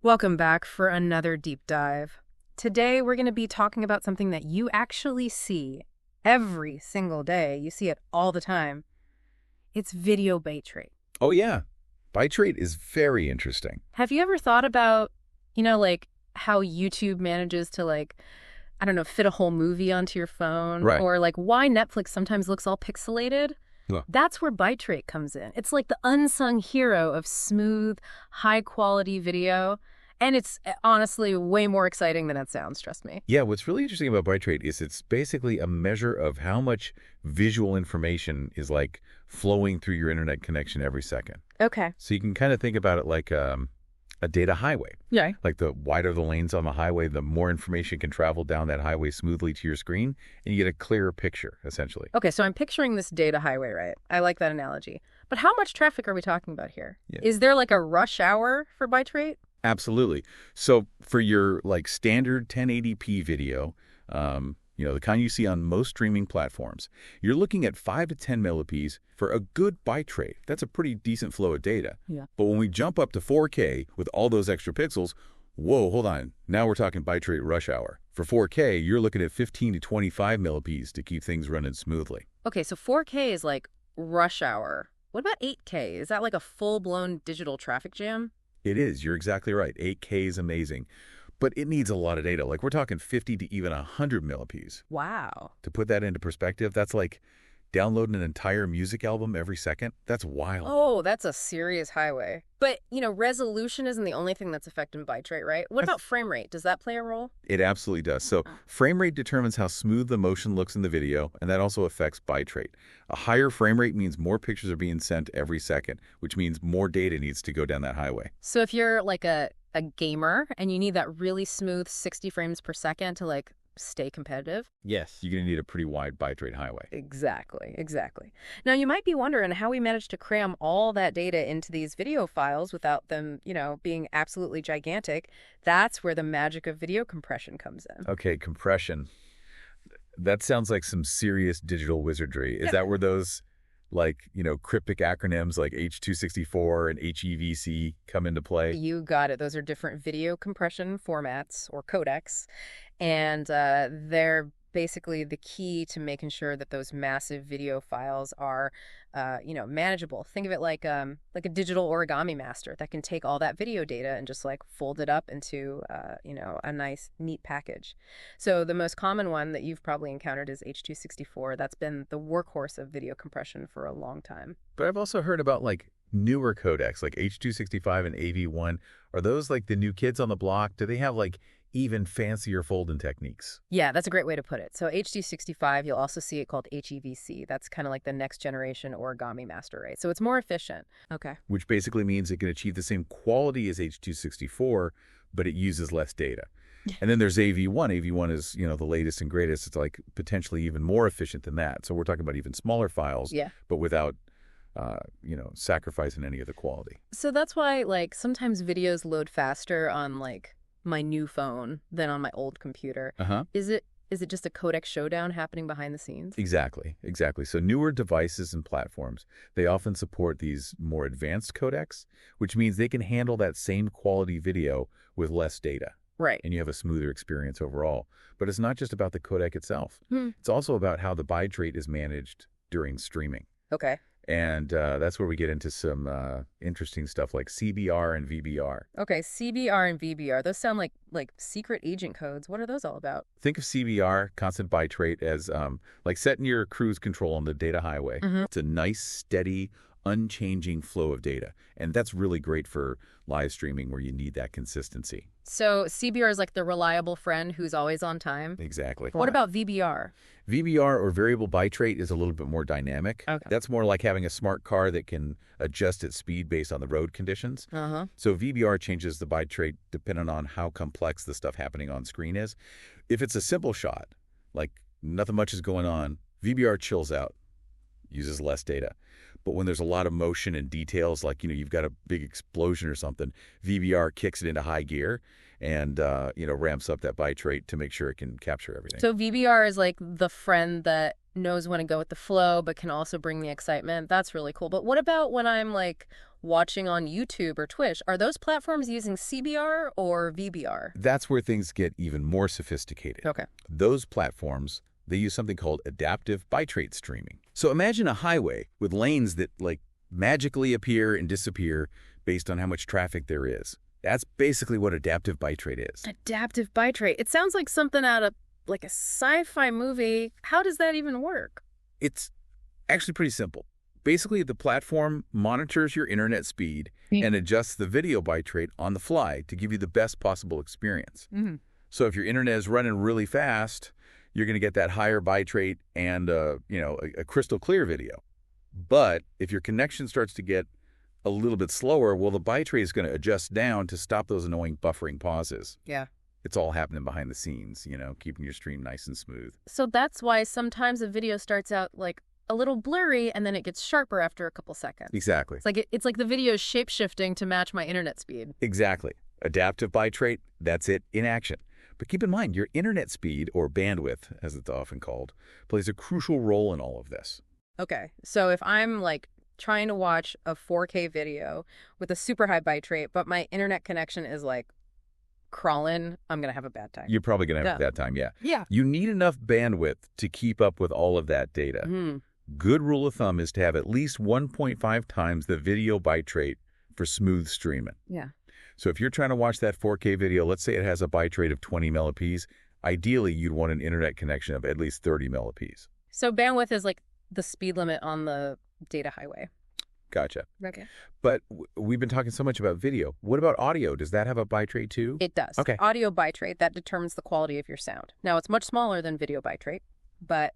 Welcome back for another deep dive. Today, we're going to be talking about something that you actually see every single day. You see it all the time. It's video bitrate. Oh, yeah. Bitrate is very interesting. Have you ever thought about, like how YouTube manages to, I don't know, fit a whole movie onto your phone? Right. Or like why Netflix sometimes looks all pixelated? Yeah. That's where bitrate comes in. It's like the unsung hero of smooth, high-quality video. And it's honestly way more exciting than it sounds, trust me. Yeah, what's really interesting about bitrate is it's basically a measure of how much visual information is like flowing through your internet connection every second. Okay. So you can kind of think about it like a data highway. Yeah. Like the wider the lanes on the highway, the more information can travel down that highway smoothly to your screen, and you get a clearer picture, essentially. Okay, so I'm picturing this data highway, right? I like that analogy. But how much traffic are we talking about here? Yeah. Is there like a rush hour for bitrate? Absolutely. So for your like standard 1080p video, the kind you see on most streaming platforms, you're looking at 5 to 10 millips for a good bitrate. That's a pretty decent flow of data. Yeah. But when we jump up to 4K with all those extra pixels, whoa, hold on. Now we're talking bitrate rush hour. For 4K, you're looking at 15 to 25 millips to keep things running smoothly. Okay, so 4K is like rush hour. What about 8K? Is that like a full-blown digital traffic jam? It is. You're exactly right. 8K is amazing. But it needs a lot of data. Like we're talking 50 to even 100 millips. Wow. To put that into perspective, that's like downloading an entire music album every second. That's wild. Oh, that's a serious highway. But, resolution isn't the only thing that's affecting bitrate, right? What about frame rate? Does that play a role? It absolutely does. So frame rate determines how smooth the motion looks in the video, and that also affects bitrate. A higher frame rate means more pictures are being sent every second, which means more data needs to go down that highway. So if you're like a gamer and you need that really smooth 60 frames per second to like stay competitive. Yes. You're going to need a pretty wide bitrate highway. Exactly. Now, you might be wondering how we managed to cram all that data into these video files without them, being absolutely gigantic. That's where the magic of video compression comes in. Okay, compression. That sounds like some serious digital wizardry. Is that where those cryptic acronyms like H.264 and HEVC come into play? You got it. Those are different video compression formats or codecs. And they're basically the key to making sure that those massive video files are, manageable. Think of it like a digital origami master that can take all that video data and just like fold it up into, a nice, neat package. So the most common one that you've probably encountered is H.264. That's been the workhorse of video compression for a long time. But I've also heard about like newer codecs like H.265 and AV1. Are those like the new kids on the block? Do they have like even fancier folding techniques? Yeah, that's a great way to put it. So H.265, you'll also see it called HEVC. That's kind of like the next generation origami master, right? So it's more efficient. Okay. Which basically means it can achieve the same quality as H.264, but it uses less data. And then there's AV1. AV1 is, the latest and greatest. It's like potentially even more efficient than that. So we're talking about even smaller files, but without sacrificing any of the quality. So that's why, like, sometimes videos load faster on, like, my new phone than on my old computer. Is it just a codec showdown happening behind the scenes? Exactly. So newer devices and platforms, they often support these more advanced codecs, which means they can handle that same quality video with less data. Right. And you have a smoother experience overall. But it's not just about the codec itself. It's also about how the bitrate is managed during streaming. Okay. And that's where we get into some interesting stuff like CBR and VBR. Okay, CBR and VBR, those sound like secret agent codes. What are those all about? Think of CBR, constant bitrate, as like setting your cruise control on the data highway. It's a nice, steady, unchanging flow of data. And that's really great for live streaming where you need that consistency. So CBR is like the reliable friend who's always on time? Exactly. What about VBR? VBR, or variable bitrate, is a little bit more dynamic. Okay. That's more like having a smart car that can adjust its speed based on the road conditions. So VBR changes the bitrate depending on how complex the stuff happening on screen is. If it's a simple shot, like nothing much is going on, VBR chills out, uses less data. But when there's a lot of motion and details, like, you've got a big explosion or something, VBR kicks it into high gear and, ramps up that bitrate to make sure it can capture everything. So VBR is like the friend that knows when to go with the flow, but can also bring the excitement. That's really cool. But what about when I'm like watching on YouTube or Twitch, are those platforms using CBR or VBR? That's where things get even more sophisticated. Okay. Those platforms, they use something called adaptive bitrate streaming. So imagine a highway with lanes that magically appear and disappear based on how much traffic there is. That's basically what adaptive bitrate is. Adaptive bitrate. It sounds like something out of a sci-fi movie. How does that even work? It's actually pretty simple. Basically, the platform monitors your internet speed and adjusts the video bitrate on the fly to give you the best possible experience. So if your internet is running really fast, you're going to get that higher bitrate and a crystal clear video. But if your connection starts to get a little bit slower, well, the bitrate is going to adjust down to stop those annoying buffering pauses. Yeah. It's all happening behind the scenes, keeping your stream nice and smooth. So that's why sometimes a video starts out a little blurry and then it gets sharper after a couple seconds. Exactly. It's like the video is shape-shifting to match my internet speed. Exactly. Adaptive bitrate, that's it in action. But keep in mind, your internet speed, or bandwidth, as it's often called, plays a crucial role in all of this. Okay. So if I'm trying to watch a 4K video with a super high bitrate, but my internet connection is crawling, I'm going to have a bad time. You're probably going to have a bad time, yeah. Yeah. You need enough bandwidth to keep up with all of that data. Good rule of thumb is to have at least 1.5 times the video bitrate for smooth streaming. Yeah. So if you're trying to watch that 4K video, let's say it has a bitrate of 20 millips, ideally you'd want an internet connection of at least 30 millips. So bandwidth is the speed limit on the data highway. Gotcha. Okay. But we've been talking so much about video. What about audio? Does that have a bitrate too? It does. Okay. Audio bitrate, that determines the quality of your sound. Now, it's much smaller than video bitrate, but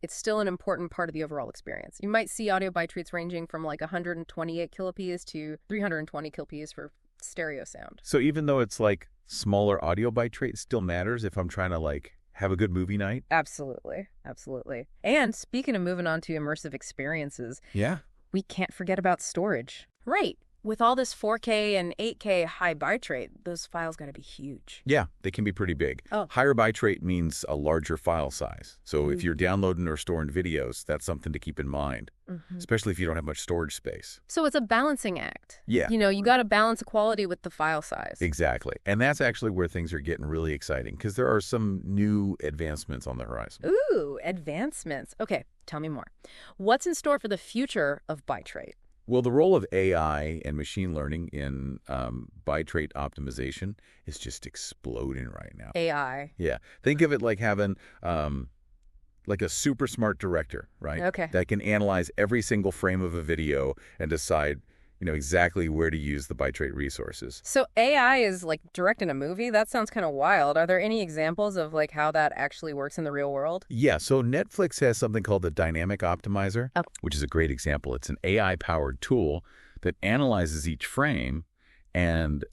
it's still an important part of the overall experience. You might see audio bitrates ranging from 128 kilops to 320 kilops for stereo sound. So even though it's smaller audio bitrate, it still matters if I'm trying to have a good movie night? Absolutely. Absolutely. And speaking of moving on to immersive experiences, yeah, we can't forget about storage. Right. With all this 4K and 8K high bitrate, those files got to be huge. Yeah, they can be pretty big. Oh. Higher bitrate means a larger file size. So if you're downloading or storing videos, that's something to keep in mind, especially if you don't have much storage space. So it's a balancing act. Yeah. You got to balance the quality with the file size. Exactly. And that's actually where things are getting really exciting because there are some new advancements on the horizon. Ooh, advancements. Okay, tell me more. What's in store for the future of bitrate? Well, the role of AI and machine learning in bitrate optimization is just exploding right now. AI. Yeah. Think of it like having a super smart director, right? Okay. That can analyze every single frame of a video and decide, exactly where to use the bitrate resources. So AI is directing a movie? That sounds kind of wild. Are there any examples of how that actually works in the real world? Yeah, so Netflix has something called the Dynamic Optimizer, which is a great example. It's an AI-powered tool that analyzes each frame and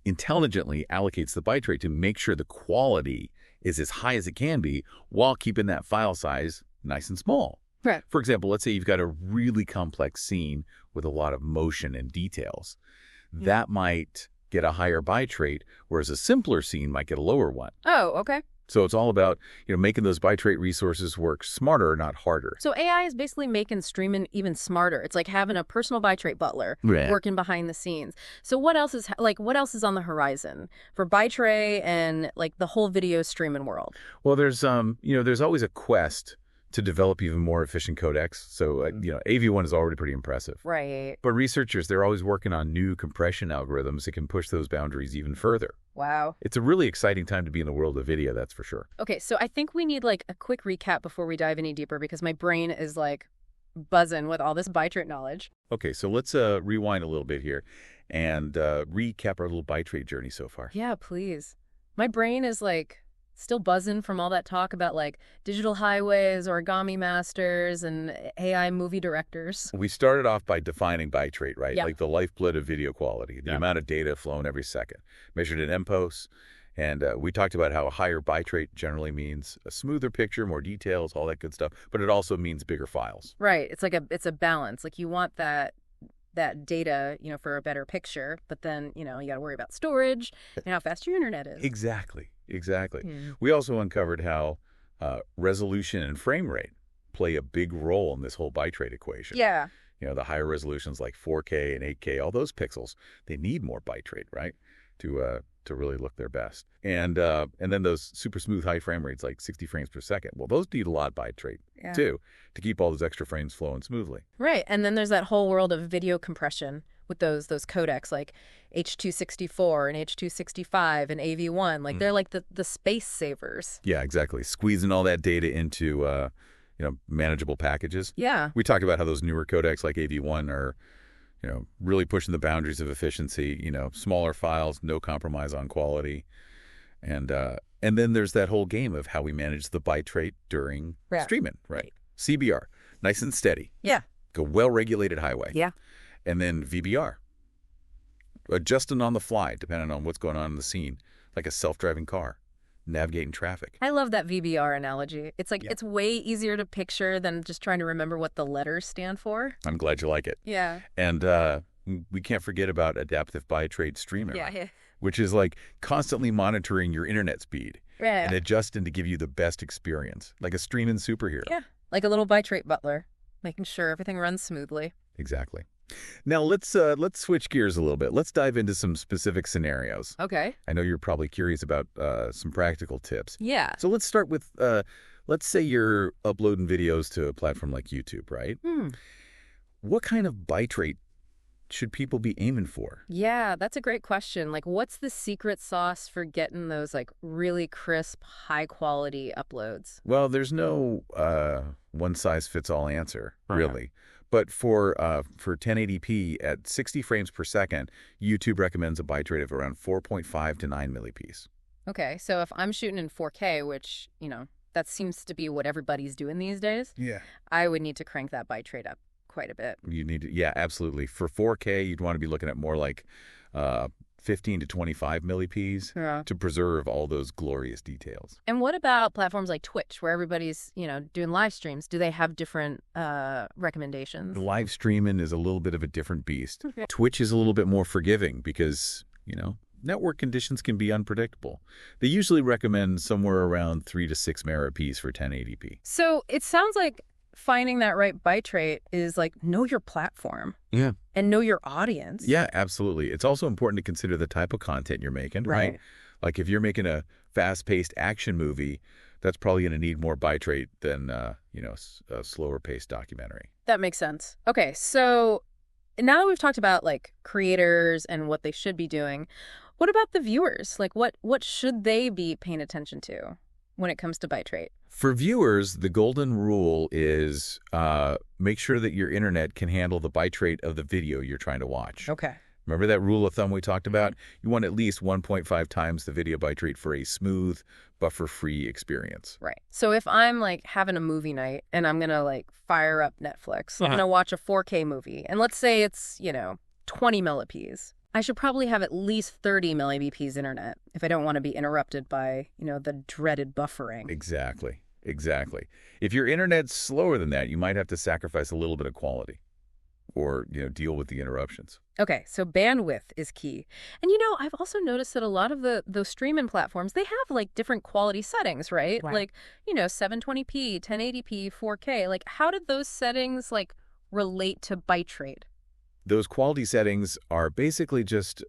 intelligently allocates the bitrate to make sure the quality is as high as it can be while keeping that file size nice and small. Right. For example, let's say you've got a really complex scene with a lot of motion and details. That might get a higher bitrate, whereas a simpler scene might get a lower one. Oh, okay. So it's all about, making those bitrate resources work smarter, not harder. So AI is basically making streaming even smarter. It's like having a personal bitrate butler working behind the scenes. So what else is on the horizon for bitrate and the whole video streaming world? Well, there's there's always a quest to develop even more efficient codecs. So, AV1 is already pretty impressive. Right. But researchers, they're always working on new compression algorithms that can push those boundaries even further. Wow. It's a really exciting time to be in the world of video, that's for sure. Okay, so I think we need a quick recap before we dive any deeper because my brain is buzzing with all this bitrate knowledge. Okay, so let's rewind a little bit here and recap our little bitrate journey so far. Yeah, please. My brain is still buzzing from all that talk about digital highways, origami masters, and AI movie directors. We started off by defining bitrate, right? Yeah. The lifeblood of video quality, the amount of data flowing every second, measured in MPOS. And we talked about how a higher bitrate generally means a smoother picture, more details, all that good stuff. But it also means bigger files. Right. It's a balance. You want that data, for a better picture, but then, you got to worry about storage and how fast your internet is. Exactly. We also uncovered how resolution and frame rate play a big role in this whole bitrate equation. Yeah. The higher resolutions like 4K and 8K, all those pixels, they need more bitrate, right? To really look their best. And then those super smooth high frame rates like 60 frames per second. Well, those need a lot of bitrate too to keep all those extra frames flowing smoothly. Right. And then there's that whole world of video compression with those codecs like H.264 and H.265 and AV1. Like they're like the space savers. Yeah, exactly. Squeezing all that data into manageable packages. Yeah. We talked about how those newer codecs like AV1 are really pushing the boundaries of efficiency, smaller files, no compromise on quality. And then there's that whole game of how we manage the bitrate during streaming, right? CBR, nice and steady. Yeah. A well-regulated highway. Yeah. And then VBR, adjusting on the fly, depending on what's going on in the scene, like a self-driving car, navigating traffic. I love that VBR analogy. It's like it's way easier to picture than just trying to remember what the letters stand for. I'm glad you like it. Yeah. And we can't forget about adaptive bitrate streaming, which is like constantly monitoring your internet speed and adjusting to give you the best experience, like a streaming superhero. Yeah, like a little bitrate butler, making sure everything runs smoothly. Exactly. Now let's switch gears a little bit. Let's dive into some specific scenarios. Okay. I know you're probably curious about some practical tips. Yeah. So let's start with, let's say you're uploading videos to a platform like YouTube, right? What kind of bitrate should people be aiming for? Yeah, that's a great question. Like, what's the secret sauce for getting those like really crisp, high quality uploads? Well, there's no one size fits all answer, really. But for 1080p at 60 frames per second, YouTube recommends a bitrate of around 4.5 to 9 millipiece. Okay, so if I'm shooting in 4K, which, that seems to be what everybody's doing these days, I would need to crank that bitrate up quite a bit. You need to, yeah, absolutely. For 4K, you'd want to be looking at more like 15 to 25 millipiece to preserve all those glorious details. And what about platforms like Twitch, where everybody's, doing live streams? Do they have different recommendations? Live streaming is a little bit of a different beast. Twitch is a little bit more forgiving because, network conditions can be unpredictable. They usually recommend somewhere around 3 to 6 mega a piece for 1080p. So it sounds like finding that right bitrate is like know your platform. Yeah. And know your audience. Yeah, absolutely. It's also important to consider the type of content you're making, right? Like if you're making a fast-paced action movie, that's probably going to need more bitrate than, a slower-paced documentary. That makes sense. Okay, so now that we've talked about like creators and what they should be doing, what about the viewers? Like what should they be paying attention to when it comes to bitrate? For viewers, the golden rule is make sure that your internet can handle the bitrate of the video you're trying to watch. Okay. Remember that rule of thumb we talked about? You want at least 1.5 times the video bitrate for a smooth, buffer-free experience. Right. So if I'm like having a movie night and I'm going to like fire up Netflix, I'm going to watch a 4K movie, and let's say it's, 20 millipiece. I should probably have at least 30 millibps internet if I don't want to be interrupted by, the dreaded buffering. Exactly. If your internet's slower than that, you might have to sacrifice a little bit of quality or, deal with the interruptions. Okay, so bandwidth is key. And, I've also noticed that a lot of those streaming platforms, they have, like, different quality settings, right? Like, 720p, 1080p, 4K. Like, how did those settings, like, relate to bitrate? Those quality settings are basically just,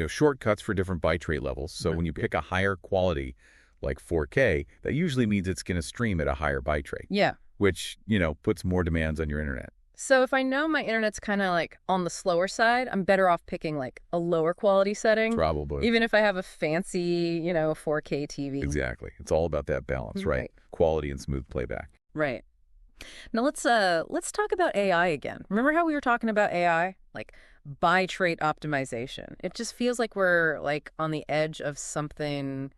shortcuts for different bitrate levels. So when you pick a higher quality, like 4K, that usually means it's going to stream at a higher bitrate. Yeah. Which, puts more demands on your internet. So if I know my internet's kind of like on the slower side, I'm better off picking like a lower quality setting. Probably. Even if I have a fancy, 4K TV. Exactly. It's all about that balance, right? Quality and smooth playback. Right. Now let's talk about AI again. Remember how we were talking about AI? Like bitrate optimization. It just feels like we're like on the edge of something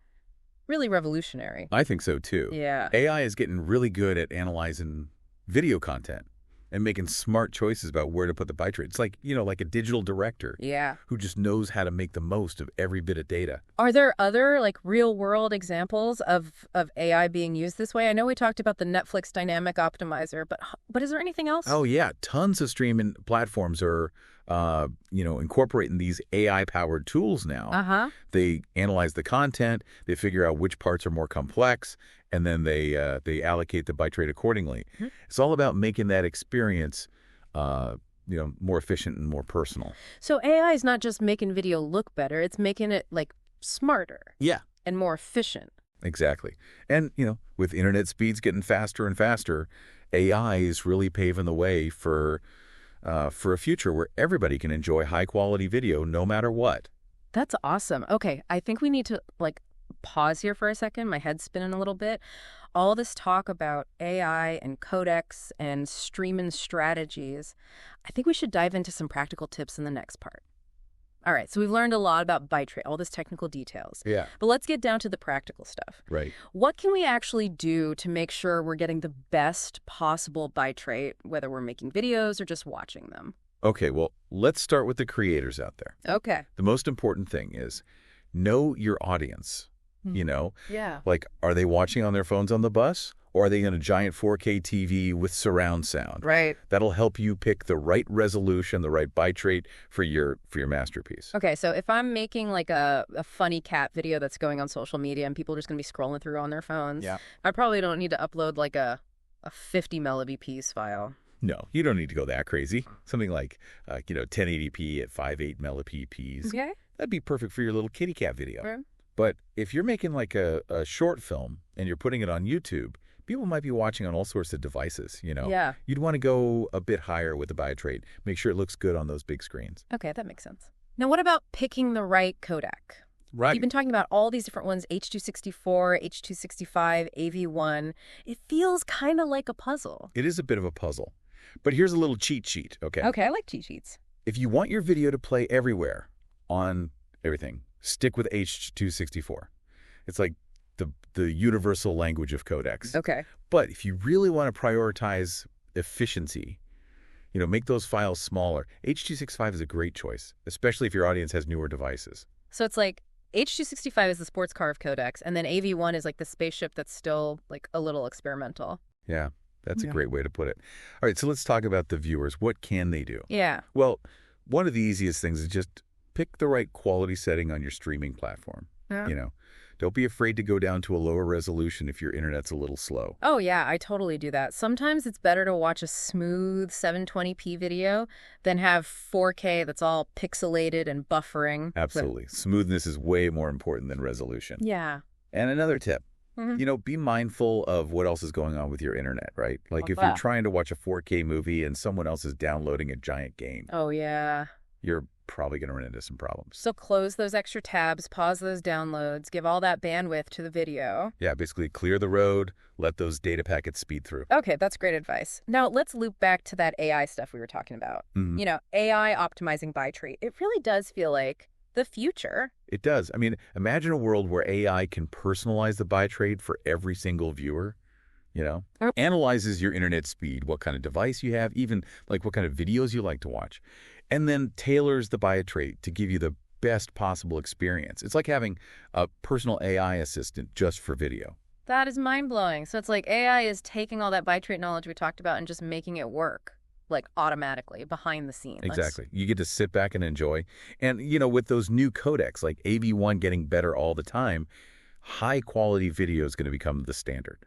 really revolutionary. I think so too. Yeah. AI is getting really good at analyzing video content and making smart choices about where to put the bitrate. It's like, like a digital director. Yeah. Who just knows how to make the most of every bit of data. Are there other like real world examples of AI being used this way? I know we talked about the Netflix dynamic optimizer, but is there anything else? Oh yeah, tons of streaming platforms are incorporating these AI-powered tools now. They analyze the content, they figure out which parts are more complex, and then they allocate the bitrate accordingly. It's all about making that experience more efficient and more personal. So AI is not just making video look better, it's making it like smarter. Yeah. And more efficient. Exactly. And, with internet speeds getting faster and faster, AI is really paving the way for a future where everybody can enjoy high-quality video no matter what. That's awesome. Okay, I think we need to pause here for a second. My head's spinning a little bit. All this talk about AI and codecs and streaming strategies, I think we should dive into some practical tips in the next part. All right, so we've learned a lot about bitrate, all this technical details. Yeah. But let's get down to the practical stuff. Right. What can we actually do to make sure we're getting the best possible bitrate, whether we're making videos or just watching them? Okay, well, let's start with the creators out there. Okay. The most important thing is know your audience. Yeah. Like, are they watching on their phones on the bus? Or are they in a giant 4K TV with surround sound? Right. That'll help you pick the right resolution, the right bitrate for your masterpiece. Okay, so if I'm making a funny cat video that's going on social media and people are just going to be scrolling through on their phones, Yeah. I probably don't need to upload a 50 millibps file. No, you don't need to go that crazy. Something like, 1080p at 5.8 millibps. Okay. That'd be perfect for your little kitty cat video. Right. But if you're making a short film and you're putting it on YouTube, people might be watching on all sorts of devices, Yeah. You'd want to go a bit higher with the bitrate. Make sure it looks good on those big screens. Okay, that makes sense. Now, what about picking the right codec? Right. You've been talking about all these different ones, H.264, H.265, AV1. It feels kind of like a puzzle. It is a bit of a puzzle. But here's a little cheat sheet, okay? Okay, I like cheat sheets. If you want your video to play everywhere on everything, stick with H.264. It's like the universal language of codecs. Okay. But if you really want to prioritize efficiency, make those files smaller. H.265 is a great choice, especially if your audience has newer devices. So it's like H.265 is the sports car of codecs, and then AV1 is the spaceship that's still a little experimental. Yeah, that's a great way to put it. All right, so let's talk about the viewers. What can they do? Yeah. Well, one of the easiest things is just pick the right quality setting on your streaming platform. Yeah. Don't be afraid to go down to a lower resolution if your internet's a little slow. Oh, yeah, I totally do that. Sometimes it's better to watch a smooth 720p video than have 4K that's all pixelated and buffering. Absolutely. Smoothness is way more important than resolution. Yeah. And another tip, be mindful of what else is going on with your internet, right? Like if you're trying to watch a 4K movie and someone else is downloading a giant game. Oh, yeah. You're probably going to run into some problems. So close those extra tabs, pause those downloads, give all that bandwidth to the video. Yeah, basically clear the road, let those data packets speed through. Okay, that's great advice. Now let's loop back to that AI stuff we were talking about. AI optimizing bitrate. It really does feel like the future. It does. I mean, imagine a world where AI can personalize the bitrate for every single viewer. Analyzes your internet speed, what kind of device you have, even what kind of videos you like to watch, and then tailors the bitrate to give you the best possible experience. It's like having a personal AI assistant just for video. That is mind-blowing. So it's like AI is taking all that bitrate knowledge we talked about and just making it work, automatically, behind the scenes. Exactly. You get to sit back and enjoy. And, with those new codecs, like AV1 getting better all the time, high-quality video is going to become the standard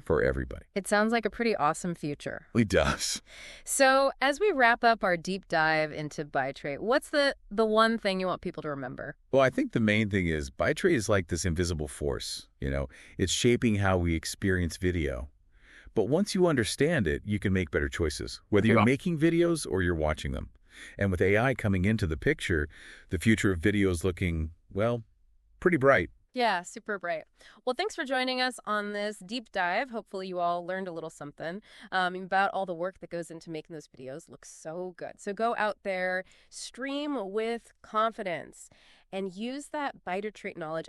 for everybody. It sounds like a pretty awesome future. It does. So as we wrap up our deep dive into bitrate, what's the one thing you want people to remember? Well, I think the main thing is bitrate is like this invisible force. It's shaping how we experience video. But once you understand it, you can make better choices, whether you're making videos or you're watching them. And with AI coming into the picture, the future of video is looking, pretty bright. Yeah, super bright. Well, thanks for joining us on this deep dive. Hopefully you all learned a little something about all the work that goes into making those videos look so good. So go out there, stream with confidence, and use that bitrate knowledge.